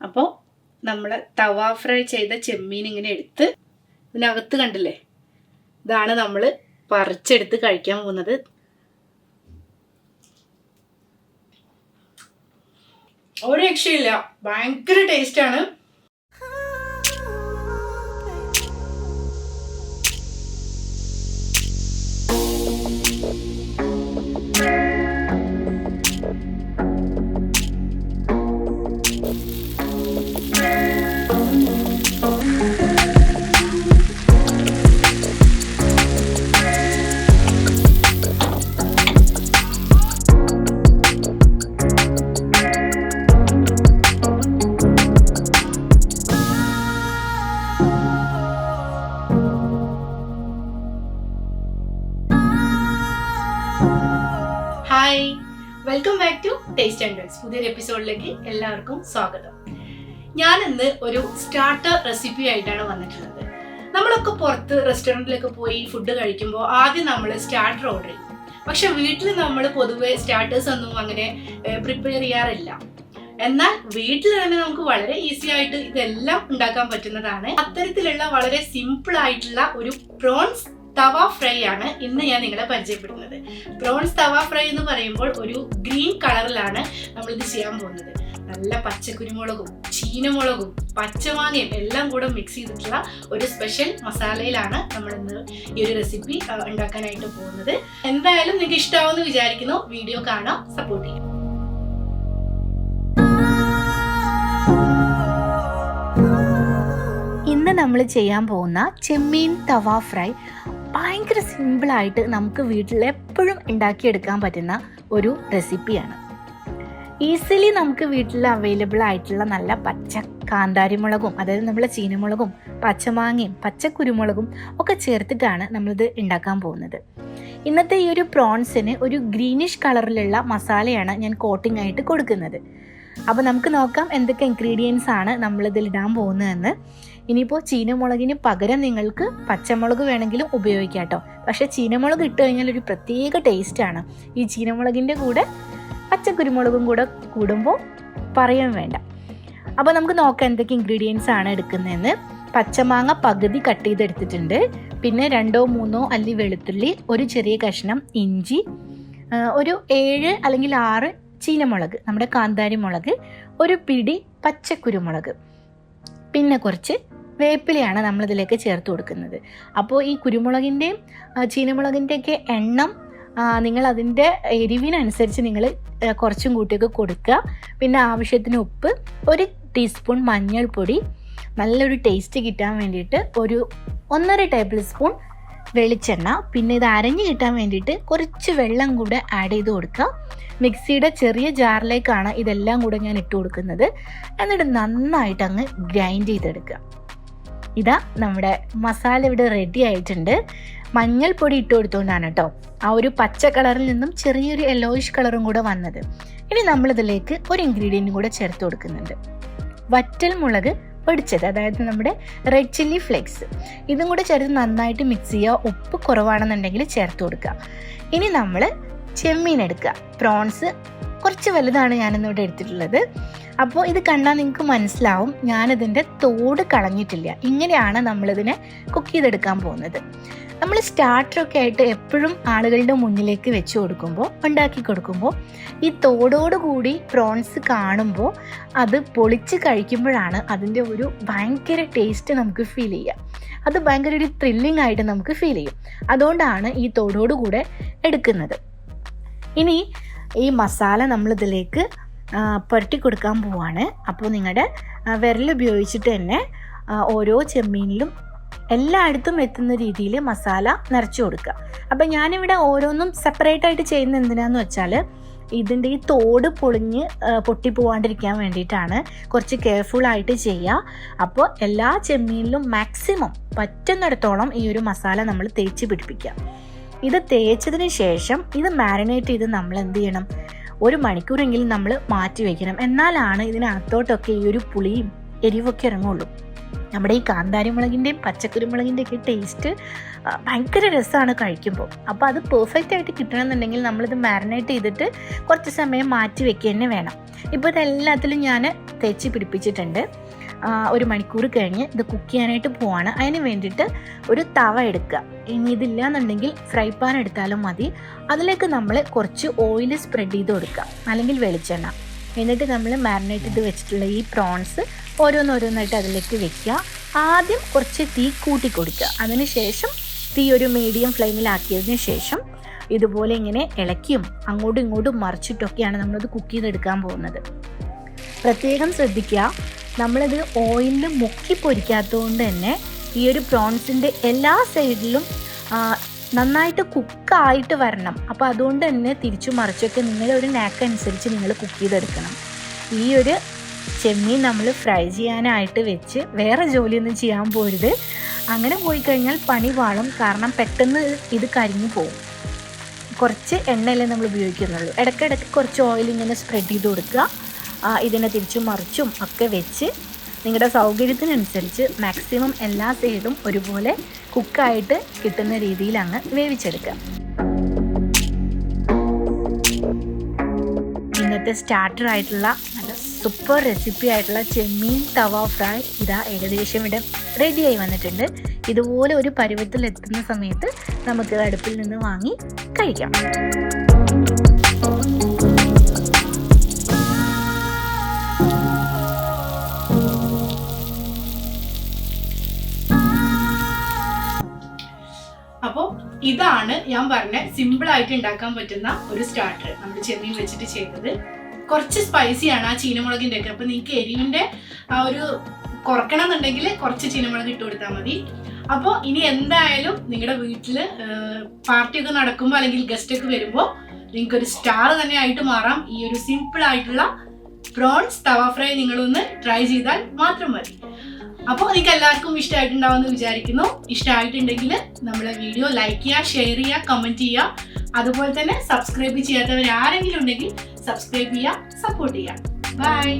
അപ്പോൾ നമ്മൾ തവ ഫ്രൈ ചെയ്ത ചെമ്മീൻ ഇങ്ങനെ എടുത്ത് ഇതിനകത്ത് കണ്ടില്ലേ, ഇതാണ് നമ്മൾ പറിച്ചെടുത്ത് കഴിക്കാൻ പോകുന്നത്. ഒരു രക്ഷയില്ല, ഭയങ്കര ടേസ്റ്റാണ്. Hi, welcome back to taste and drinks. പുതിയൊരു എപ്പിസോഡിലേക്ക് എല്ലാവർക്കും സ്വാഗതം. ഞാനിന്ന് ഒരു സ്റ്റാർട്ടർ റെസിപ്പി ആയിട്ടാണ് വന്നിട്ടുള്ളത്. നമ്മളൊക്കെ പുറത്ത് റെസ്റ്റോറൻറ്റിലൊക്കെ പോയി ഫുഡ് കഴിക്കുമ്പോൾ ആദ്യം നമ്മൾ സ്റ്റാർട്ടർ ഓർഡർ ചെയ്യും. പക്ഷെ വീട്ടിൽ നമ്മൾ പൊതുവെ സ്റ്റാർട്ടേഴ്സ് ഒന്നും അങ്ങനെ പ്രിപ്പയർ ചെയ്യാറില്ല. എന്നാൽ വീട്ടിൽ തന്നെ നമുക്ക് വളരെ ഈസി ആയിട്ട് ഇതെല്ലാം ഉണ്ടാക്കാൻ പറ്റുന്നതാണ്. അത്തരത്തിലുള്ള വളരെ സിമ്പിൾ ആയിട്ടുള്ള ഒരു പ്രോൺസ് തവ ഫ്രൈ ആണ് ഇന്ന് ഞാൻ നിങ്ങളെ പരിചയപ്പെടുന്നത്. പ്രോൺസ് തവ ഫ്രൈ എന്ന് പറയുമ്പോൾ ഒരു ഗ്രീൻ കളറിലാണ് നമ്മളിത് ചെയ്യാൻ പോകുന്നത്. നല്ല പച്ചക്കുരുമുളകും ചീനമുളകും പച്ചമാങ്ങയും എല്ലാം കൂടെ മിക്സ് ചെയ്തിട്ടുള്ള ഒരു സ്പെഷ്യൽ മസാലയിലാണ് നമ്മളിന്ന് ഈ ഒരു റെസിപ്പി ഉണ്ടാക്കാനായിട്ട് പോകുന്നത്. എന്തായാലും നിങ്ങൾക്ക് ഇഷ്ടമാവുമെന്ന് വിചാരിക്കുന്നു. വീഡിയോ കാണാം, സപ്പോർട്ട് ചെയ്യാം. ഇന്ന് നമ്മൾ ചെയ്യാൻ പോകുന്ന ചെമ്മീൻ തവ ഫ്രൈ ഭയങ്കര സിമ്പിളായിട്ട് നമുക്ക് വീട്ടിൽ എപ്പോഴും ഉണ്ടാക്കിയെടുക്കാൻ പറ്റുന്ന ഒരു റെസിപ്പിയാണ്. ഈസിലി നമുക്ക് വീട്ടിൽ അവൈലബിൾ ആയിട്ടുള്ള നല്ല പച്ച കാന്താരിമുളകും, അതായത് നമ്മളെ ചീനമുളകും പച്ചമാങ്ങയും പച്ചക്കുരുമുളകും ഒക്കെ ചേർത്തിട്ടാണ് നമ്മളിത് ഉണ്ടാക്കാൻ പോകുന്നത്. ഇന്നത്തെ ഈ ഒരു പ്രോൺസിന് ഒരു ഗ്രീനിഷ് കളറിലുള്ള മസാലയാണ് ഞാൻ കോട്ടിംഗ് ആയിട്ട് കൊടുക്കുന്നത്. അപ്പോൾ നമുക്ക് നോക്കാം എന്തൊക്കെ ഇൻഗ്രീഡിയൻസ് ആണ് നമ്മളിതിൽ ഇടാൻ പോകുന്നതെന്ന്. ഇനിയിപ്പോൾ ചീനമുളകിന് പകരം നിങ്ങൾക്ക് പച്ചമുളക് വേണമെങ്കിലും ഉപയോഗിക്കാം കേട്ടോ. പക്ഷേ ചീനമുളക് ഇട്ട് കഴിഞ്ഞാൽ ഒരു പ്രത്യേക ടേസ്റ്റാണ്. ഈ ചീനമുളകിൻ്റെ കൂടെ പച്ചക്കുരുമുളകും കൂടെ കൂടുമ്പോൾ പറയാൻ വേണ്ട. അപ്പോൾ നമുക്ക് നോക്കാം എന്തൊക്കെ ഇൻഗ്രീഡിയൻസ് ആണ് എടുക്കുന്നതെന്ന്. പച്ചമാങ്ങ പകുതി കട്ട് ചെയ്തെടുത്തിട്ടുണ്ട്. പിന്നെ 2-3 അല്ലി വെളുത്തുള്ളി, ഒരു ചെറിയ കഷ്ണം ഇഞ്ചി, ഒരു 7 അല്ലെങ്കിൽ 6 ചീനമുളക്, നമ്മുടെ കാന്താരി മുളക്, ഒരു പിടി പച്ചക്കുരുമുളക്, പിന്നെ കുറച്ച് വേപ്പിലയാണ് നമ്മളിതിലേക്ക് ചേർത്ത് കൊടുക്കുന്നത്. അപ്പോൾ ഈ കുരുമുളകിൻ്റെയും ചീനമുളകിൻ്റെയൊക്കെ എണ്ണം നിങ്ങൾ അതിൻ്റെ എരിവിനനുസരിച്ച് നിങ്ങൾ കുറച്ചും കൂട്ടിയൊക്കെ കൊടുക്കുക. പിന്നെ ആവശ്യത്തിന് ഉപ്പ്, 1 ടീസ്പൂൺ മഞ്ഞൾപ്പൊടി, നല്ലൊരു ടേസ്റ്റ് കിട്ടാൻ വേണ്ടിയിട്ട് ഒരു 1.5 ടേബിൾ സ്പൂൺ വെളിച്ചെണ്ണ, പിന്നെ ഇത് അരഞ്ഞ് കിട്ടാൻ വേണ്ടിയിട്ട് കുറച്ച് വെള്ളം കൂടെ ആഡ് ചെയ്ത് കൊടുക്കുക. മിക്സിയുടെ ചെറിയ ജാറിലേക്കാണ് ഇതെല്ലാം കൂടെ ഞാൻ ഇട്ട് കൊടുക്കുന്നത്. എന്നിട്ട് നന്നായിട്ട് അങ്ങ് ഗ്രൈൻഡ് ചെയ്തെടുക്കുക. ഇതാ നമ്മുടെ മസാല ഇവിടെ റെഡി ആയിട്ടുണ്ട്. മഞ്ഞൾപ്പൊടി ഇട്ട് കൊടുത്തുകൊണ്ടാണ് കേട്ടോ ആ ഒരു പച്ച കളറിൽ നിന്നും ചെറിയൊരു യെല്ലോയിഷ് കളറും കൂടെ വന്നത്. ഇനി നമ്മളിതിലേക്ക് ഒരു ഇൻഗ്രീഡിയൻറ്റും കൂടെ ചേർത്ത് കൊടുക്കുന്നുണ്ട്. വറ്റൽ മുളക് പൊടിച്ചത്, അതായത് നമ്മുടെ റെഡ് ചില്ലി ഫ്ലേക്സ്. ഇതും കൂടെ ചേർത്ത് നന്നായിട്ട് മിക്സ് ചെയ്യുക. ഉപ്പ് കുറവാണെന്നുണ്ടെങ്കിൽ ചേർത്ത് കൊടുക്കുക. ഇനി നമ്മൾ ചെമ്മീൻ എടുക്കുക. പ്രോൺസ് കുറച്ച് വലുതാണ് ഞാനിന്നിവിടെ എടുത്തിട്ടുള്ളത്. അപ്പോൾ ഇത് കണ്ടാൽ നിങ്ങൾക്ക് മനസ്സിലാവും ഞാനിതിൻ്റെ തോട് കളഞ്ഞിട്ടില്ല. ഇങ്ങനെയാണ് നമ്മളിതിനെ കുക്ക് ചെയ്തെടുക്കാൻ പോകുന്നത്. നമ്മൾ സ്റ്റാർട്ടറൊക്കെ ആയിട്ട് എപ്പോഴും ആളുകളുടെ മുന്നിലേക്ക് വെച്ച് കൊടുക്കുമ്പോൾ, ഉണ്ടാക്കി കൊടുക്കുമ്പോൾ ഈ തോടോടുകൂടി പ്രോൺസ് കാണുമ്പോൾ അത് പൊളിച്ച് കഴിക്കുമ്പോഴാണ് അതിൻ്റെ ഒരു ഭയങ്കര ടേസ്റ്റ് നമുക്ക് ഫീൽ ചെയ്യുക. അത് ഭയങ്കര ഒരു ത്രില്ലിംഗ് ആയിട്ട് നമുക്ക് ഫീൽ ചെയ്യും. അതുകൊണ്ടാണ് ഈ തോടോടുകൂടെ എടുക്കുന്നത്. ഇനി ഈ മസാല നമ്മളിതിലേക്ക് പുരട്ടി കൊടുക്കാൻ പോവാണ്. അപ്പോൾ നിങ്ങളുടെ വിരലുപയോഗിച്ചിട്ട് തന്നെ ഓരോ ചെമ്മീനിലും എല്ലായിടത്തും എത്തുന്ന രീതിയിൽ മസാല നിറച്ച് കൊടുക്കുക. അപ്പം ഞാനിവിടെ ഓരോന്നും സെപ്പറേറ്റ് ആയിട്ട് ചെയ്യുന്ന എന്തിനാന്ന് വെച്ചാൽ ഇതിൻ്റെ ഈ തോട് പൊട്ടിപ്പോവാണ്ടിരിക്കാൻ വേണ്ടിയിട്ടാണ്. കുറച്ച് കെയർഫുള്ളായിട്ട് ചെയ്യുക. അപ്പോൾ എല്ലാ ചെമ്മീനിലും മാക്സിമം പറ്റുന്നിടത്തോളം ഈ ഒരു മസാല നമ്മൾ തേച്ച് പിടിപ്പിക്കുക. ഇത് തേച്ചതിന് ശേഷം ഇത് മാരിനേറ്റ് ചെയ്ത് നമ്മൾ എന്ത് ചെയ്യണം, 1 മണിക്കൂറെങ്കിലും നമ്മൾ മാറ്റി വയ്ക്കണം. എന്നാലാണ് ഇതിനകത്തോട്ടൊക്കെ ഈ ഒരു പുളിയും എരിവൊക്കെ ഇറങ്ങുള്ളൂ. നമ്മുടെ ഈ കാന്താരി മുളകിൻ്റെയും പച്ചക്കുരുമുളകിൻ്റെയൊക്കെ ടേസ്റ്റ് ഭയങ്കര രസമാണ് കഴിക്കുമ്പോൾ. അപ്പോൾ അത് പെർഫെക്റ്റ് ആയിട്ട് കിട്ടണമെന്നുണ്ടെങ്കിൽ നമ്മളിത് മാരിനേറ്റ് ചെയ്തിട്ട് കുറച്ച് സമയം മാറ്റി വെക്കുക തന്നെ വേണം. ഇപ്പോൾ ഇതെല്ലാത്തിലും ഞാൻ തേച്ച് പിടിപ്പിച്ചിട്ടുണ്ട്. 1 മണിക്കൂർ കഴിഞ്ഞ് ഇത് കുക്ക് ചെയ്യാനായിട്ട് പോവാണ്. അതിന് വേണ്ടിയിട്ട് ഒരു തവ എടുക്കുക. ഇനി ഇതില്ല എന്നുണ്ടെങ്കിൽ ഫ്രൈ പാൻ എടുത്താലും മതി. അതിലേക്ക് നമ്മൾ കുറച്ച് ഓയിൽ സ്പ്രെഡ് ചെയ്ത് കൊടുക്കുക, അല്ലെങ്കിൽ വെളിച്ചെണ്ണ. എന്നിട്ട് നമ്മൾ മാരിനേറ്റ് ചെയ്ത് വെച്ചിട്ടുള്ള ഈ പ്രോൺസ് ഓരോന്നോരോന്നായിട്ട് അതിലേക്ക് വെക്കുക. ആദ്യം കുറച്ച് തീ കൂട്ടി കൊടുക്കുക. അതിന് ശേഷം തീ ഒരു മീഡിയം ഫ്ലെയിമിലാക്കിയതിന് ശേഷം ഇതുപോലെ ഇങ്ങനെ ഇളക്കിയും അങ്ങോട്ടും ഇങ്ങോട്ടും മറിച്ചിട്ടൊക്കെയാണ് നമ്മളത് കുക്ക് ചെയ്തെടുക്കാൻ പോകുന്നത്. പ്രത്യേകം ശ്രദ്ധിക്കുക, നമ്മളിത് ഓയിലിൽ മുക്കി പൊരിക്കാത്തതുകൊണ്ട് തന്നെ ഈ ഒരു പ്രോൺസിൻ്റെ എല്ലാ സൈഡിലും നന്നായിട്ട് കുക്കായിട്ട് വരണം. അപ്പോൾ അതുകൊണ്ട് തന്നെ തിരിച്ചു മറിച്ചൊക്കെ നിങ്ങളുടെ ഒരു നാക്ക് അനുസരിച്ച് നിങ്ങൾ കുക്ക് ചെയ്തെടുക്കണം. ഈ ഒരു ചെമ്മീൻ നമ്മൾ ഫ്രൈ ചെയ്യാനായിട്ട് വെച്ച് വേറെ ജോലിയൊന്നും ചെയ്യാൻ പോരുത്. അങ്ങനെ പോയി കഴിഞ്ഞാൽ പണി വാളും. കാരണം പെട്ടെന്ന് ഇത് കരിഞ്ഞു പോകും. കുറച്ച് എണ്ണയല്ലേ നമ്മൾ ഉപയോഗിക്കുന്നുള്ളൂ. ഇടയ്ക്കിടയ്ക്ക് കുറച്ച് ഓയിൽ ഇങ്ങനെ സ്പ്രെഡ് ചെയ്ത് കൊടുക്കുക. ഇതിനെ തിരിച്ചും മറിച്ചും ഒക്കെ വെച്ച് നിങ്ങളുടെ സൗകര്യത്തിനനുസരിച്ച് മാക്സിമം എല്ലാ സൈഡും ഒരുപോലെ കുക്കായിട്ട് കിട്ടുന്ന രീതിയിൽ അങ്ങ് വേവിച്ചെടുക്കുക. ഇന്നത്തെ സ്റ്റാർട്ടർ ആയിട്ടുള്ള നല്ല സൂപ്പർ റെസിപ്പി ആയിട്ടുള്ള ചെമ്മീൻ തവ ഫ്രൈ ഇതാ ഏകദേശം ഇവിടെ റെഡിയായി വന്നിട്ടുണ്ട്. ഇതുപോലെ ഒരു പരുവത്തിൽ എത്തുന്ന സമയത്ത് നമുക്ക് അടുപ്പിൽ നിന്ന് വാങ്ങി കഴിക്കാം. അപ്പോൾ ഇതാണ് ഞാൻ പറഞ്ഞ സിമ്പിളായിട്ട് ഉണ്ടാക്കാൻ പറ്റുന്ന ഒരു സ്റ്റാർട്ടർ. നമ്മൾ ചെമ്മീൻ വെച്ചിട്ട് ചെയ്തത് കുറച്ച് സ്പൈസിയാണ് ആ ചീനമുളകിൻ്റെ ഒക്കെ. അപ്പോൾ നിങ്ങൾക്ക് എരിവിൻ്റെ ആ ഒരു കുറക്കണം എന്നുണ്ടെങ്കിൽ കുറച്ച് ചീനമുളക് ഇട്ട് കൊടുത്താൽ മതി. അപ്പോൾ ഇനി എന്തായാലും നിങ്ങളുടെ വീട്ടിൽ പാർട്ടിയൊക്കെ നടക്കുമ്പോൾ അല്ലെങ്കിൽ ഗസ്റ്റൊക്കെ വരുമ്പോൾ നിങ്ങൾക്കൊരു സ്റ്റാർ തന്നെ ആയിട്ട് മാറാം. ഈ ഒരു സിമ്പിൾ ആയിട്ടുള്ള പ്രോൺസ് തവ ഫ്രൈ നിങ്ങളൊന്ന് ട്രൈ ചെയ്താൽ മാത്രം മതി. അപ്പോൾ നിങ്ങൾക്ക് എല്ലാവർക്കും ഇഷ്ടമായിട്ടുണ്ടാവുമെന്ന് വിചാരിക്കുന്നു. ഇഷ്ടമായിട്ടുണ്ടെങ്കിൽ നമ്മളെ വീഡിയോ ലൈക്ക് ചെയ്യുക, ഷെയർ ചെയ്യുക, കമൻറ്റ് ചെയ്യുക. അതുപോലെ തന്നെ സബ്സ്ക്രൈബ് ചെയ്യാത്തവർ ആരെങ്കിലും ഉണ്ടെങ്കിൽ സബ്സ്ക്രൈബ് ചെയ്യുക, സപ്പോർട്ട് ചെയ്യുക. ബൈ.